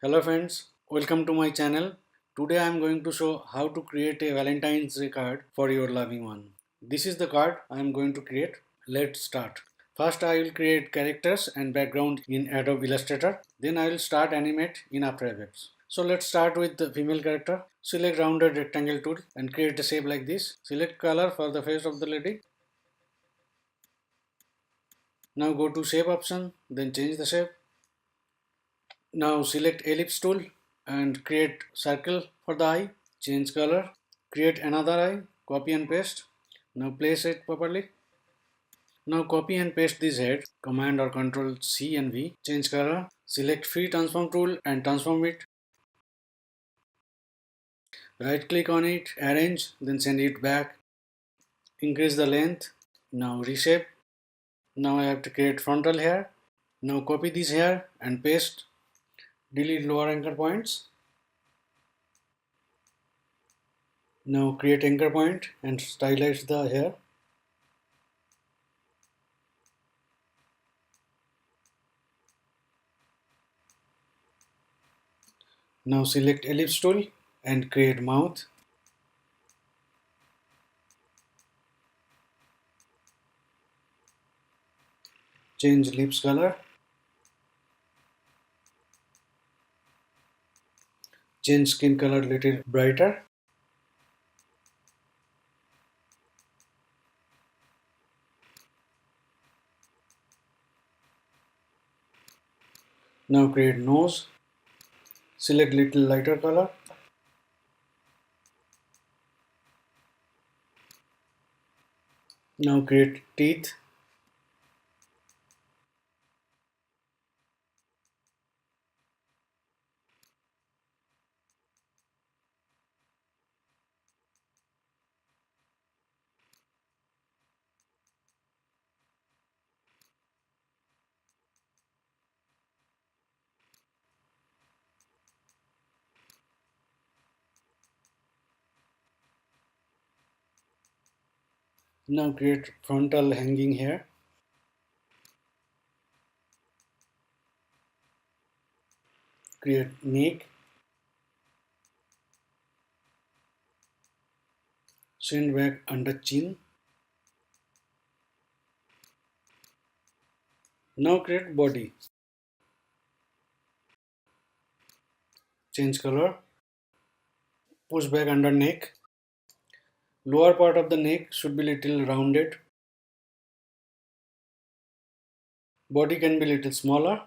Hello friends, welcome to my channel. Today I am going to show how to create a Valentine's Day card for your loving one. This is the card I am going to create. Let's start. First I will create characters and background in Adobe Illustrator. Then I will start animate in After Effects. So let's start with the female character. Select rounded rectangle tool and create a shape like this. Select color for the face of the lady. Now go to shape option, then change the shape. Now select ellipse tool and create circle for the eye. Change color. Create another eye. Copy and paste. Now place it properly. Now copy and paste this head. Command or Control C and V. Change color. Select free transform tool and transform it. Right click on it. Arrange. Then send it back. Increase the length. Now reshape. Now I have to create frontal hair. Now copy this hair and paste. Delete lower anchor points. Now create anchor point and stylize the hair. Now select ellipse tool and create mouth. Change lips color. Change skin color little brighter. Now create nose. Select little lighter color. Now create teeth. Now create frontal hanging hair. Create neck. Send back under chin. Now create body. Change color. Push back under neck. Lower part of the neck should be little rounded. Body can be little smaller.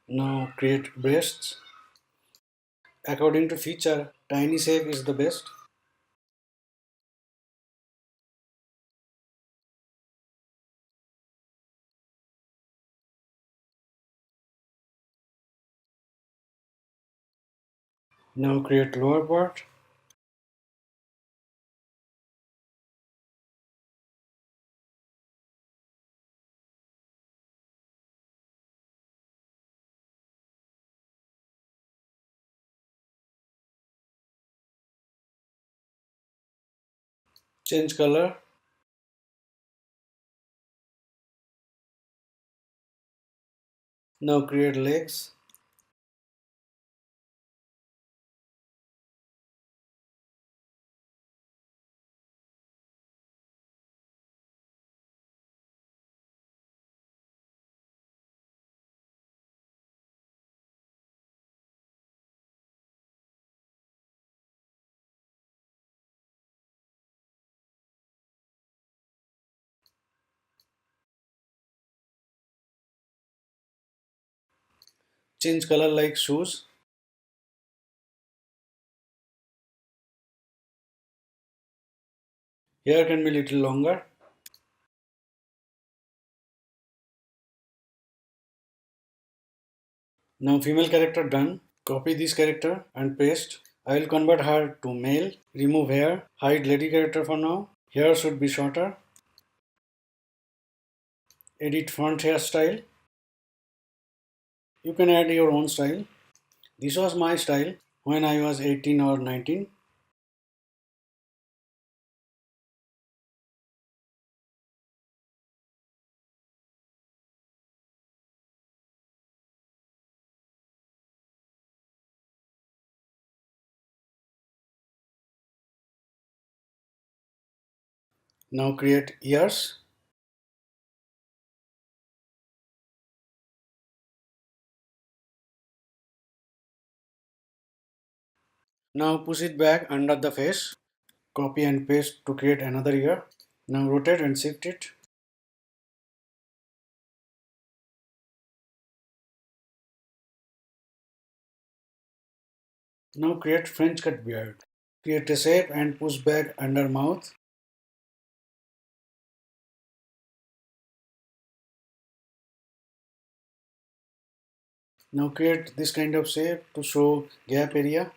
Now create breasts. According to feature, tiny shape is the best. Now create lower part. Change color. Now create legs. Change color like shoes. Hair can be little longer. Now female character done. Copy this character and paste. I will convert her to male. Remove hair. Hide lady character for now. Hair should be shorter. Edit front hairstyle. You can add your own style. This was my style when I was 18 or 19. Now create ears. Now push it back under the face. Copy and paste to create another ear. Now rotate and shift it. Now create French cut beard. Create a shape and push back under mouth. Now create this kind of shape to show gap area.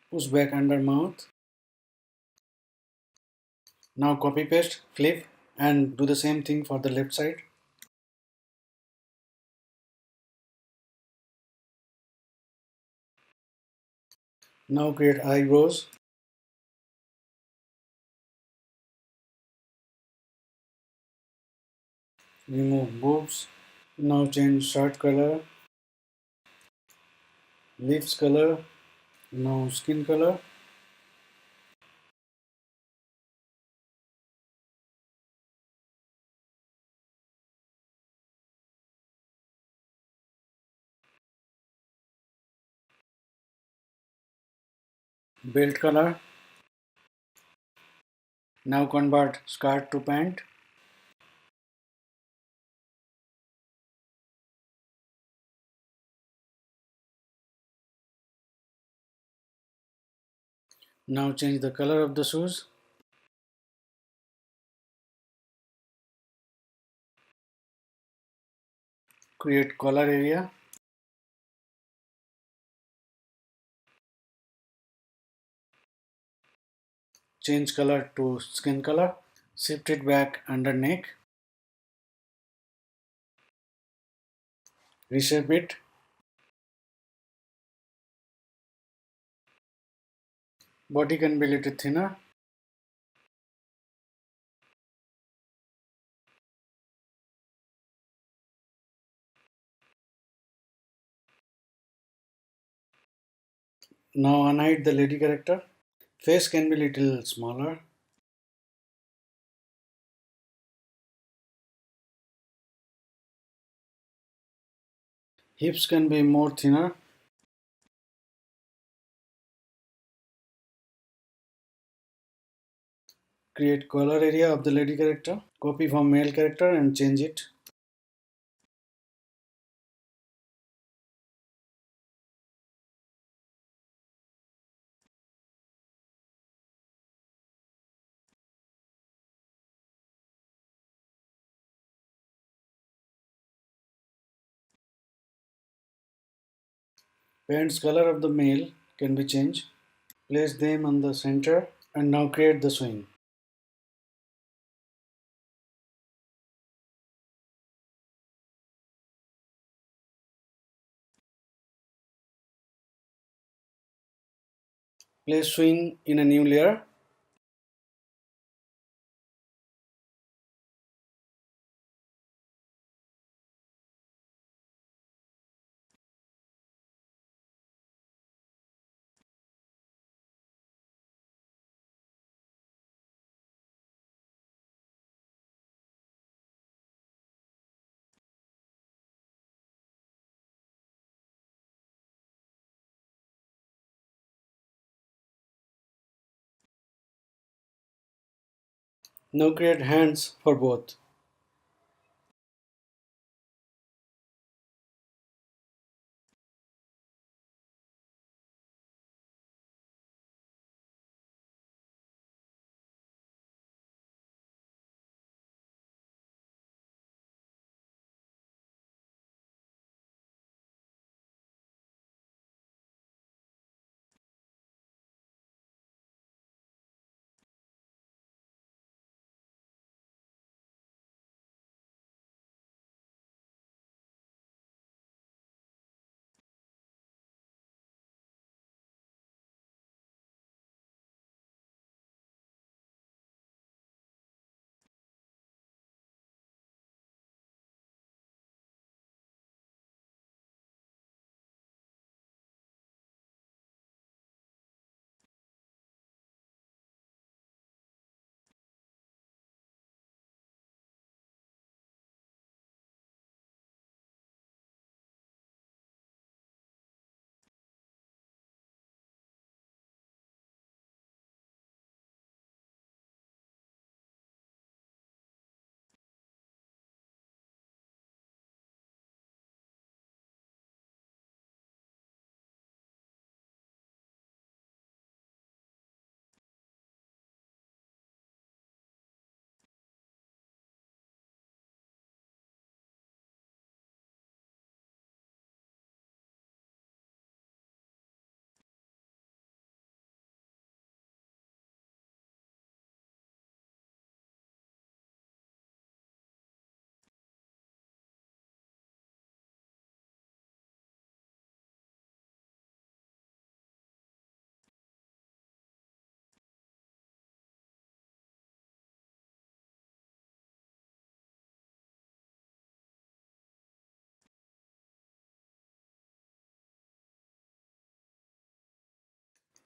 Push back under mouth. Now copy paste, flip and do the same thing for the left side. Now create eyebrows. Remove boobs. Now change shirt color, lips color, now skin color. Belt color. Now convert skirt to pant. Now change the color of the shoes. Create collar area. Change color to skin color. Shift it back under neck. Reshape it. Body can be a little thinner. Now unhide the lady character. Face can be a little smaller. Hips can be more thinner. Create collar area of the lady character. Copy from male character and change it. Pants color of the male can be changed. Place them on the center and now create the swing. Place swing in a new layer. Now create hands for both.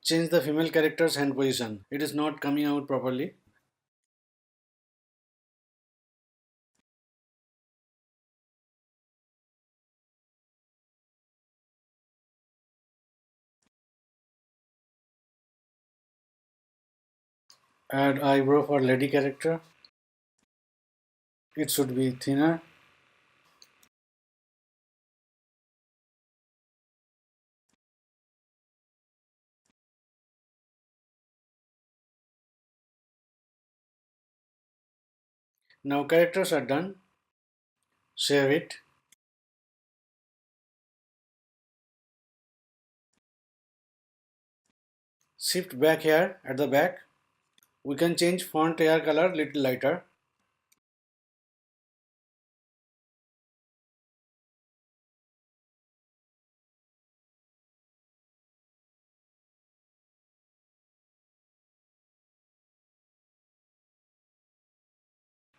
Change the female character's hand position. It is not coming out properly. Add eyebrow for lady character. It should be thinner. Now characters are done. Save it. Shift back here at the back. We can change font hair color little lighter.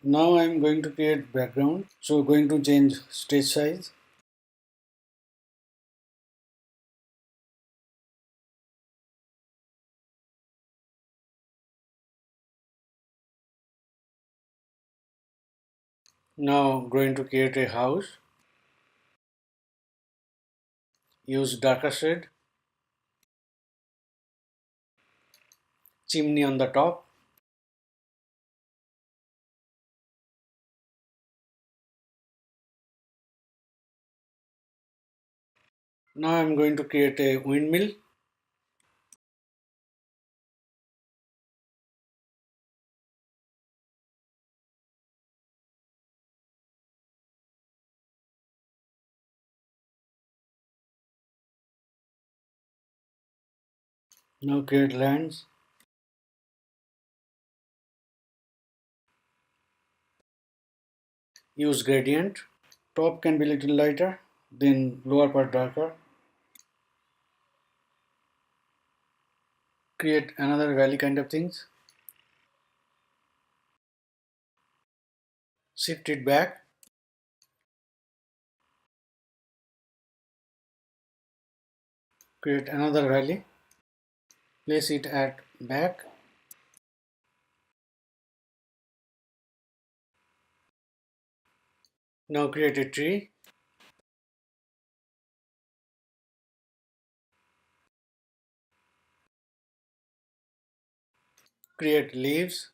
Now I am going to create background. So going to change stage size. Now going to create a house. Use darker shade. Chimney on the top. Now I am going to create a windmill. Now create lands. Use gradient. Top can be little lighter, then lower part darker. Create another valley kind of things. Shift it back. Create another valley. Place it at back. Now create a tree. Create leaves.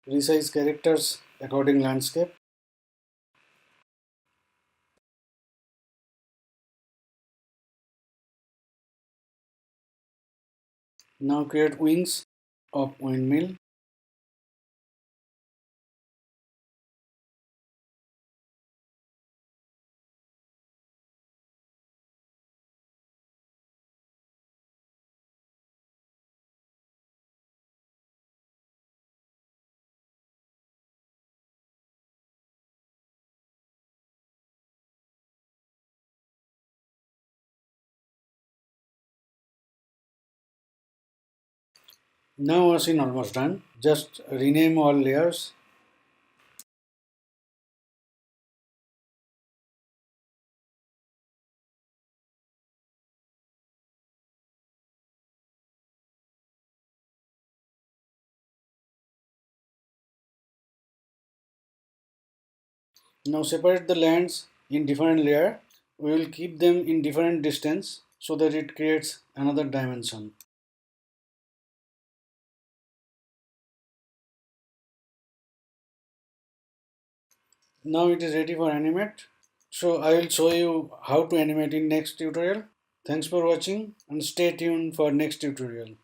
Resize characters according landscape. Now create wings of windmill. Now our scene almost done. Just rename all layers. Now separate the lands in different layer. We will keep them in different distance so that it creates another dimension. Now it is ready for animate. So I will show you how to animate in next tutorial. Thanks for watching and stay tuned for next tutorial.